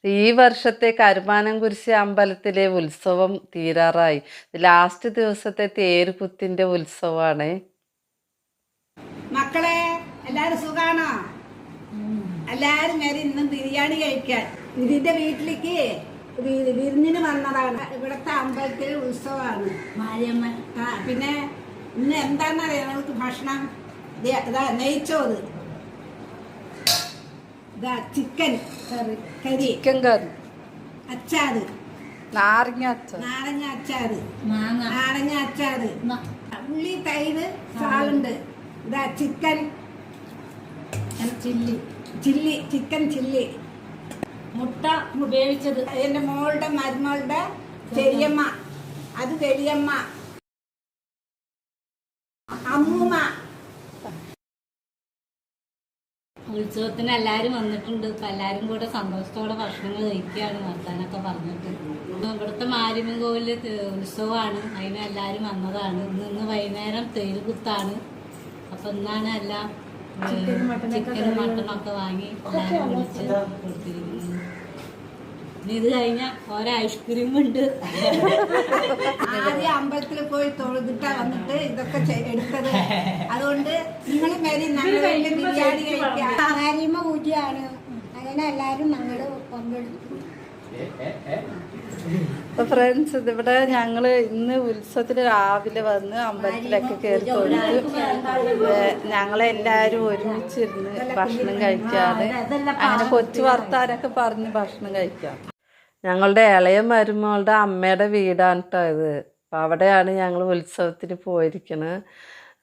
ഈ വർഷത്തെ കരുമാനംകുരിശ് അമ്പലത്തിലെ ഉത്സവം തീരാറായി. ലാസ്റ്റ് ദിവസത്തെ തേരുകുത്തിന്റെ ഉത്സവമാണ്. മക്കളെ എല്ലാരും സുഖാണോ? എല്ലാരും നേരെ ഇന്നും ബിരിയാണി കഴിക്കാൻ ഇതിന്റെ വീട്ടിലേക്ക് വിരുന്നിന് വന്നതാണ്. ഇവിടത്തെ അമ്പലത്തിലെ ഉത്സവമാണ് മാരിയമ്മ. പിന്നെ ഇന്ന് എന്താണെന്നറിയാം നിങ്ങൾക്ക് ഭക്ഷണം? നെയ്ച്ചോറ്, ചിക്കൻ കറി, അച്ചാറ്, നാരങ്ങ അച്ചാറ്, ഉള്ളി, തൈര്, സാലുണ്ട്, ചിക്കൻ ചില്ലി, മുട്ട വേവിച്ചത്. എന്റെ മോളുടെ മരുമകളുടെ ചെറിയമ്മ, അത് വലിയമ്മ, അമ്മൂമ്മ. ഉത്സവത്തിന് എല്ലാവരും വന്നിട്ടുണ്ട്. ഇപ്പം എല്ലാവരും കൂടെ സന്തോഷത്തോടെ ഭക്ഷണങ്ങൾ കഴിക്കുകയാണ്, വർത്താനൊക്കെ പറഞ്ഞിട്ട്. ഇവിടുത്തെ മാരിയമ്മൻ കോവിലിൽ ഉത്സവമാണ്, അതിന് എല്ലാവരും വന്നതാണ്. ഇന്ന് വൈകുന്നേരം തേരുകുത്താണ്. അപ്പം ഇന്നാണ് എല്ലാം ചിക്കനും മട്ടനൊക്കെ വാങ്ങി എല്ലാവരും വിളിച്ച് കൊടുത്തിരിക്കുന്നത്. ഇനി ഇത് കഴിഞ്ഞാൽ ഓരോ ഐസ്ക്രീം ഉണ്ട്. ആദ്യം അമ്പലത്തിൽ പോയി തൊഴുതിട്ടാ വന്നിട്ട് ഇതൊക്കെ എടുത്തത്. അതുകൊണ്ട് നിങ്ങൾ നല്ല ബിരിയാണി കഴിക്കാം. പൂജയാണ്, അങ്ങനെ എല്ലാവരും ഞങ്ങള് പങ്കെടുത്തു. അപ്പോൾ ഫ്രണ്ട്സ്, ഇവിടെ ഞങ്ങൾ ഇന്ന് ഉത്സവത്തിന് രാവിലെ വന്ന് അമ്പലത്തിലൊക്കെ കയറി തൊഴുത് ഞങ്ങളെല്ലാവരും ഒരുമിച്ചിരുന്ന് ഭക്ഷണം കഴിക്കാതെ അങ്ങനെ കൊച്ചു വർത്താനൊക്കെ പറഞ്ഞ് ഭക്ഷണം കഴിക്കാം. ഞങ്ങളുടെ ഇളയ മരുമകളുടെ അമ്മയുടെ വീടാണ് കേട്ടോ ഇത്. അപ്പം അവിടെയാണ് ഞങ്ങൾ ഉത്സവത്തിന് പോയിരിക്കുന്നത്.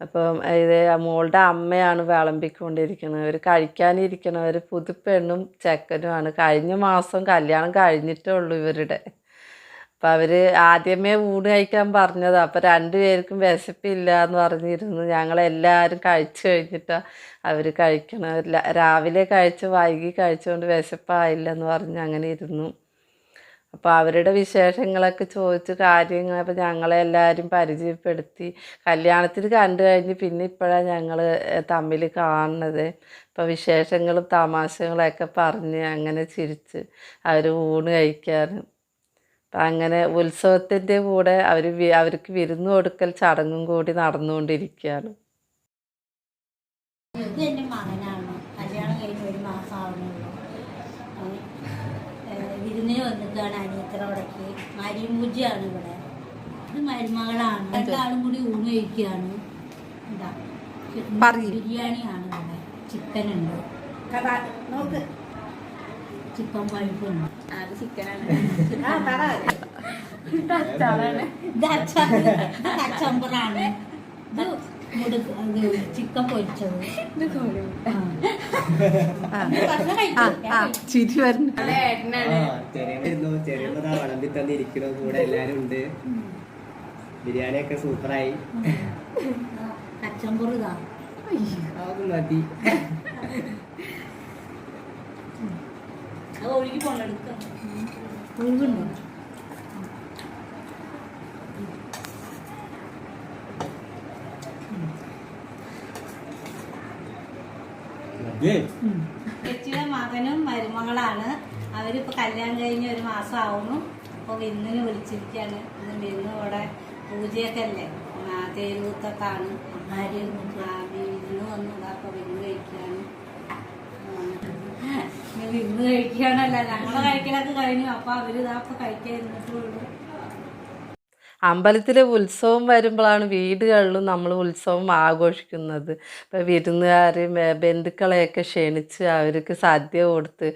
അപ്പം ഇത് മോളുടെ അമ്മയാണ് വിളമ്പിക്കൊണ്ടിരിക്കുന്നത്. അവർ കഴിക്കാനിരിക്കണം. ഒരു പുതുപ്പെണ്ണും ചെക്കനുമാണ്. കഴിഞ്ഞ മാസം കല്യാണം കഴിഞ്ഞിട്ടേ ഉള്ളൂ ഇവരുടെ. അപ്പം അവർ ആദ്യമേ ഊണ് കഴിക്കാൻ പറഞ്ഞതാണ്. അപ്പം രണ്ടുപേർക്കും വിശപ്പില്ല എന്ന് പറഞ്ഞിരുന്നു. ഞങ്ങളെല്ലാവരും കഴിച്ചു കഴിഞ്ഞിട്ടാണ് അവർ കഴിക്കണം. രാവിലെ കഴിച്ച് വൈകി കഴിച്ചുകൊണ്ട് വിശപ്പായില്ലെന്ന് പറഞ്ഞ് അങ്ങനെ ഇരുന്നു. അപ്പോൾ അവരുടെ വിശേഷങ്ങളൊക്കെ ചോദിച്ച് കാര്യങ്ങൾ അപ്പോൾ ഞങ്ങളെല്ലാവരും പരിചയപ്പെടുത്തി. കല്യാണത്തിന് കണ്ടു കഴിഞ്ഞ് പിന്നെ ഇപ്പോഴാണ് ഞങ്ങൾ തമ്മിൽ കാണുന്നത്. അപ്പോൾ വിശേഷങ്ങളും തമാശകളൊക്കെ പറഞ്ഞ് അങ്ങനെ ചിരിച്ച് അവർ ഊണ് കഴിക്കാറ്. അപ്പം അങ്ങനെ ഉത്സവത്തിൻ്റെ കൂടെ അവർക്ക് വിരുന്ന് കൊടുക്കൽ ചടങ്ങും കൂടി നടന്നുകൊണ്ടിരിക്കുകയാണ്. ഇത് എൻ്റെ മകനാണ്. കല്യാണം കഴിഞ്ഞ് ഒരു മാസം ആവുന്നുള്ളൂ. വിരുന്നിന് വന്നിട്ടാണ് അനിയത്തിനോടൊക്കെ. മാരിയം പൂജയാണ് ഇവിടെ. ഇത് മരുമകളാണ്. രണ്ടാളും കൂടി ഊണ് കഴിക്കുകയാണ്. എന്താ ബിരിയാണിയാണ് ഇവിടെ. ചിക്കനുണ്ട്, ചിക്കൻ പഴുപ്പുണ്ട്. അത് ചിക്കനാണ്. ഇത് അച്ചമ്പറാണ്. ഇത് ചിക്കൻ പൊരിച്ചത്. ചിരി വരുന്നു. ചെറിയതാ വിളമ്പി തന്നിരിക്കണോ. കൂടെ എല്ലാരും ഉണ്ട്. ബിരിയാണിയൊക്കെ സൂപ്പറായി. അച്ചമ്പറ് ഇതാ മതി. ഒഴുകി പോണെടുക്ക ഒഴുകുണ്ടോ? ചേച്ചിയുടെ മകനും മരുമകളാണ്. അവരിപ്പോൾ കല്യാണം കഴിഞ്ഞ് ഒരു മാസം ആവുന്നു. അപ്പോൾ വിരുന്നിന് വിളിച്ചിരിക്കുകയാണ്. ഇന്ന് വിരുന്ന് ഇവിടെ പൂജയൊക്കെ അല്ലേ, തേരുകൂത്തൊക്കെയാണ്. വിരുന്ന് വന്നു. അപ്പോൾ വിരുന്ന് കഴിക്കുകയാണ്. വിരുന്ന് കഴിക്കുകയാണല്ല, ഞങ്ങളെ കഴിക്കലൊക്കെ കഴിഞ്ഞു. അപ്പോൾ അവർ ഇതാപ്പോൾ കഴിക്കാൻ ഇരുന്നിട്ടുള്ളൂ. അമ്പലത്തിലെ ഉത്സവം വരുമ്പോഴാണ് വീടുകളിലും നമ്മൾ ഉത്സവം ആഘോഷിക്കുന്നത്. ഇപ്പോൾ വിരുന്നുകാരും ബന്ധുക്കളെയൊക്കെ ക്ഷണിച്ച് അവർക്ക് സദ്യ കൊടുത്ത്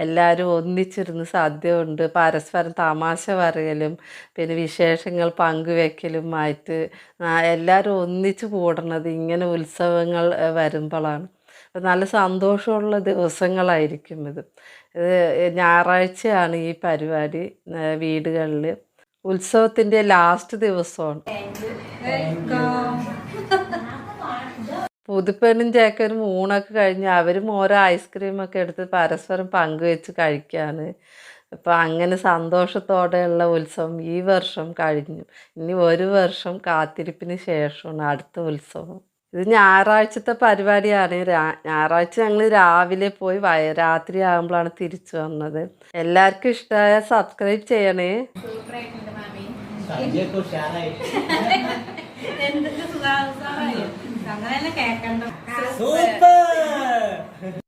എല്ലാവരും ഒന്നിച്ചിരുന്ന് സദ്യ കൊണ്ട് പരസ്പരം തമാശ പറയലും പിന്നെ വിശേഷങ്ങൾ പങ്കുവെക്കലുമായിട്ട് എല്ലാവരും ഒന്നിച്ച് കൂടുന്നത് ഇങ്ങനെ ഉത്സവങ്ങൾ വരുമ്പോഴാണ്. നല്ല സന്തോഷമുള്ള ദിവസങ്ങളായിരിക്കും ഇത്. ഞായറാഴ്ചയാണ് ഈ പരിപാടി വീടുകളിൽ. ഉത്സവത്തിൻ്റെ ലാസ്റ്റ് ദിവസമാണ്. പുതുപ്പെണ്ണും ചേക്കനും ഊണൊക്കെ കഴിഞ്ഞ് അവരും ഓരോ ഐസ്ക്രീമൊക്കെ എടുത്ത് പരസ്പരം പങ്കുവെച്ച് കഴിക്കുകയാണ്. അപ്പോൾ അങ്ങനെ സന്തോഷത്തോടെയുള്ള ഉത്സവം ഈ വർഷം കഴിഞ്ഞു. ഇനി ഒരു വർഷം കാത്തിരിപ്പിന് ശേഷമാണ് അടുത്ത ഉത്സവം. ഇത് ഞായറാഴ്ചത്തെ പരിപാടിയാണ്. ഞായറാഴ്ച ഞങ്ങൾ രാവിലെ പോയി രാത്രി ആകുമ്പോഴാണ് തിരിച്ചു വന്നത്. എല്ലാവർക്കും ഇഷ്ടമായ സബ്സ്ക്രൈബ് ചെയ്യണേ. എന്തൊക്കെ സുഖാവസ്ഥ അങ്ങനെയല്ല കേക്കണ്ട. സൂപ്പർ.